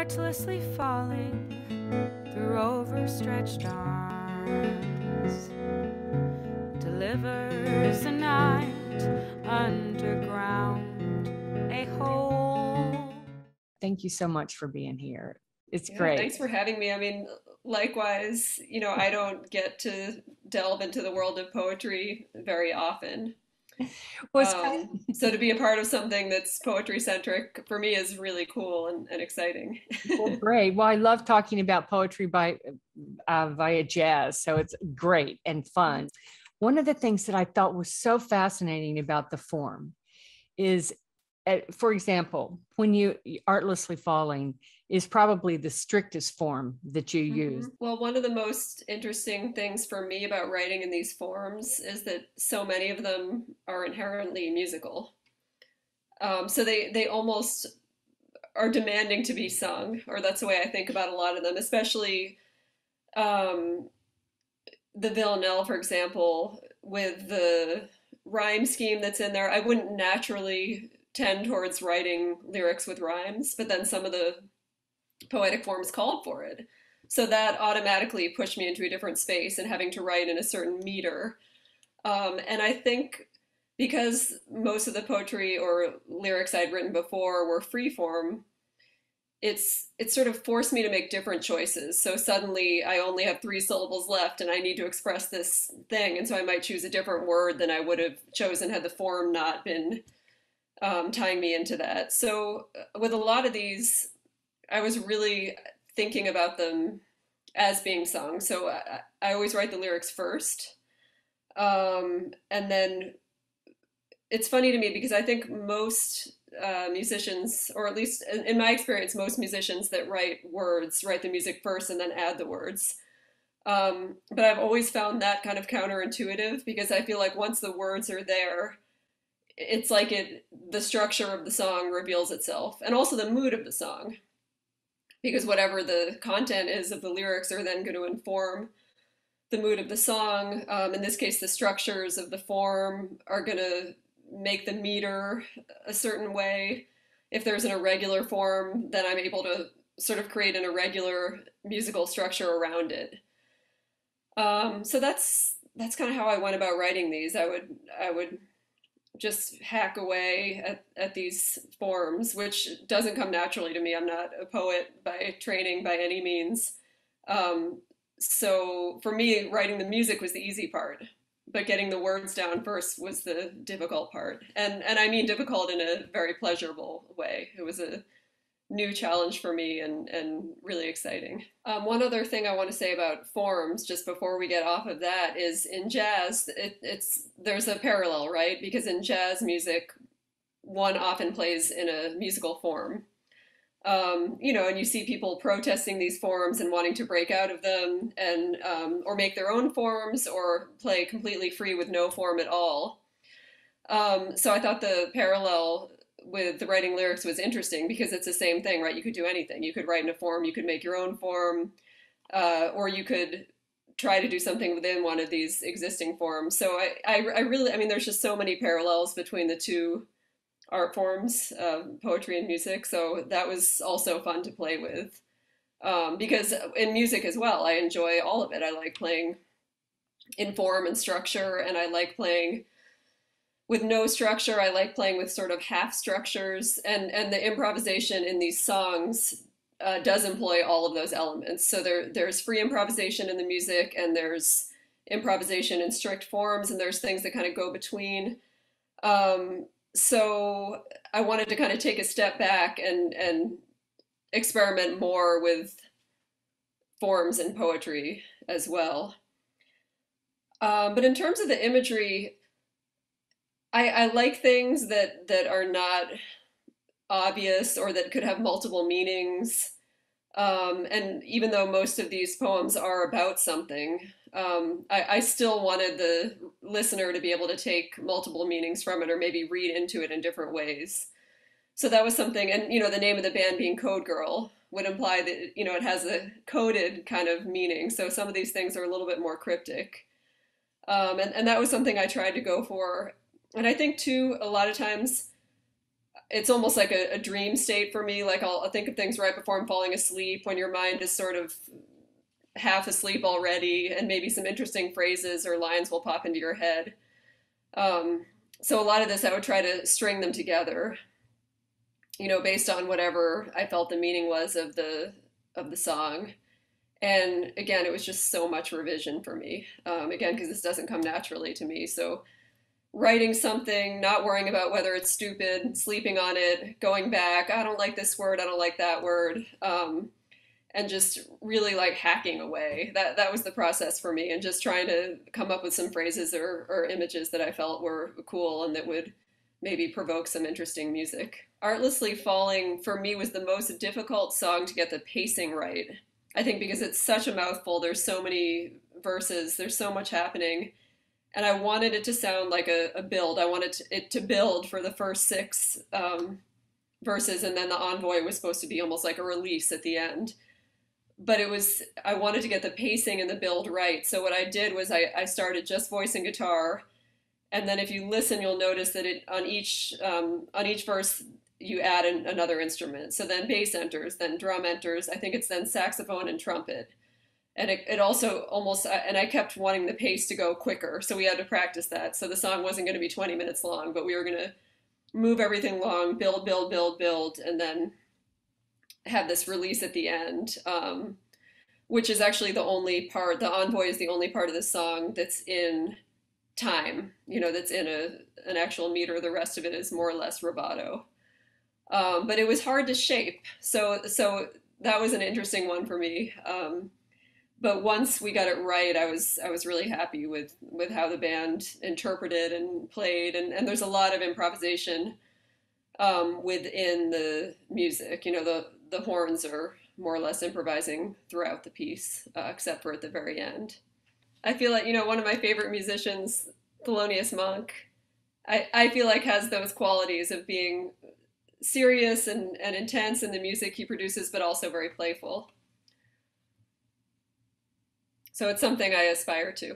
artlessly falling through overstretched arms, delivers a night underground, a hole. Thank you so much for being here. It's Yeah, great. thanks for having me. I mean, likewise, I don't get to delve into the world of poetry very often. Well, it's kind So to be a part of something that's poetry centric for me is really cool and exciting. well, great. Well, I love talking about poetry via jazz, so it's great and fun. One of the things that I thought was so fascinating about the form is, for example, when you artlessly falling is probably the strictest form that you use. Well, one of the most interesting things for me about writing in these forms is that so many of them are inherently musical. So they almost are demanding to be sung, or that's the way I think about a lot of them, especially um, the villanelle, for example, with the rhyme scheme that's in there. I wouldn't naturally tend towards writing lyrics with rhymes, but then some of the poetic forms called for it. So that automatically pushed me into a different space and having to write in a certain meter. And I think because most of the poetry or lyrics I'd written before were free form, it's sort of forced me to make different choices. So suddenly I only have 3 syllables left and I need to express this thing. And so I might choose a different word than I would have chosen had the form not been tying me into that. So with a lot of these, I was really thinking about them as being sung. So I always write the lyrics first. And then it's funny to me because I think most musicians, or at least in my experience, most musicians that write words write the music first and then add the words. But I've always found that kind of counterintuitive because I feel like once the words are there, it's like the structure of the song reveals itself, and also the mood of the song, because whatever the content is of the lyrics are then going to inform the mood of the song. In this case, the structures of the form are going to make the meter a certain way. If there's an irregular form, then I'm able to sort of create an irregular musical structure around it. So that's kind of how I went about writing these. I would just hack away at these forms, which doesn't come naturally to me. I'm not a poet by training by any means. So for me, writing the music was the easy part, but getting the words down first was the difficult part. And I mean difficult in a very pleasurable way. It was a new challenge for me and really exciting. One other thing I want to say about forms, just before we get off of that, is in jazz, there's a parallel, right? Because in jazz music, one often plays in a musical form. And you see people protesting these forms and wanting to break out of them, and or make their own forms or play completely free with no form at all. So I thought the parallel with the writing lyrics was interesting because it's the same thing, right? You could do anything. You could write in a form, you could make your own form, or you could try to do something within one of these existing forms. So I really, I mean, there's just so many parallels between the two art forms, poetry and music. So that was also fun to play with. Because in music as well, I enjoy all of it. I like playing in form and structure, and I like playing with no structure. I like playing with sort of half structures, and the improvisation in these songs does employ all of those elements. So there's free improvisation in the music, and there's improvisation in strict forms, and there's things that kind of go between. So I wanted to kind of take a step back and experiment more with forms in poetry as well. But in terms of the imagery, I like things that are not obvious or that could have multiple meanings. And even though most of these poems are about something, I still wanted the listener to be able to take multiple meanings from it or maybe read into it in different ways. So that was something, and the name of the band being Code Girl would imply that, it has a coded kind of meaning. So some of these things are a little bit more cryptic. And that was something I tried to go for. And I think too, a lot of times it's almost like a dream state for me. Like I'll think of things right before I'm falling asleep when your mind is sort of half asleep already, and maybe some interesting phrases or lines will pop into your head. Um, so a lot of this, I would try to string them together, based on whatever I felt the meaning was of the song. And again, it was just so much revision for me. Again, because this doesn't come naturally to me. So writing something, not worrying about whether it's stupid, sleeping on it, going back, I don't like this word, I don't like that word, and just really like hacking away. That was the process for me, and just trying to come up with some phrases or images that I felt were cool and that would maybe provoke some interesting music. Artlessly Falling for me was the most difficult song to get the pacing right. I think because it's such a mouthful, there's so many verses, there's so much happening, and I wanted it to sound like a build. I wanted it to build for the first six verses, and then the envoy was supposed to be almost like a release at the end. But I wanted to get the pacing and the build right. So what I did was I started just voice and guitar, and then if you listen, you'll notice that on each verse you add another instrument. So then bass enters, then drum enters. I think it's then saxophone and trumpet. And it also almost, and I kept wanting the pace to go quicker. So we had to practice that. So the song wasn't going to be 20 minutes long, but we were going to move everything along, build, build, build, build, and then have this release at the end, which is actually the only part, the envoy is the only part of the song that's in time, that's in an actual meter. The rest of it is more or less rubato. But it was hard to shape. So that was an interesting one for me. But once we got it right, I was really happy with how the band interpreted and played, and there's a lot of improvisation within the music. The horns are more or less improvising throughout the piece, except for at the very end. I feel like one of my favorite musicians, Thelonious Monk, I feel like has those qualities of being serious and intense in the music he produces, but also very playful. So it's something I aspire to.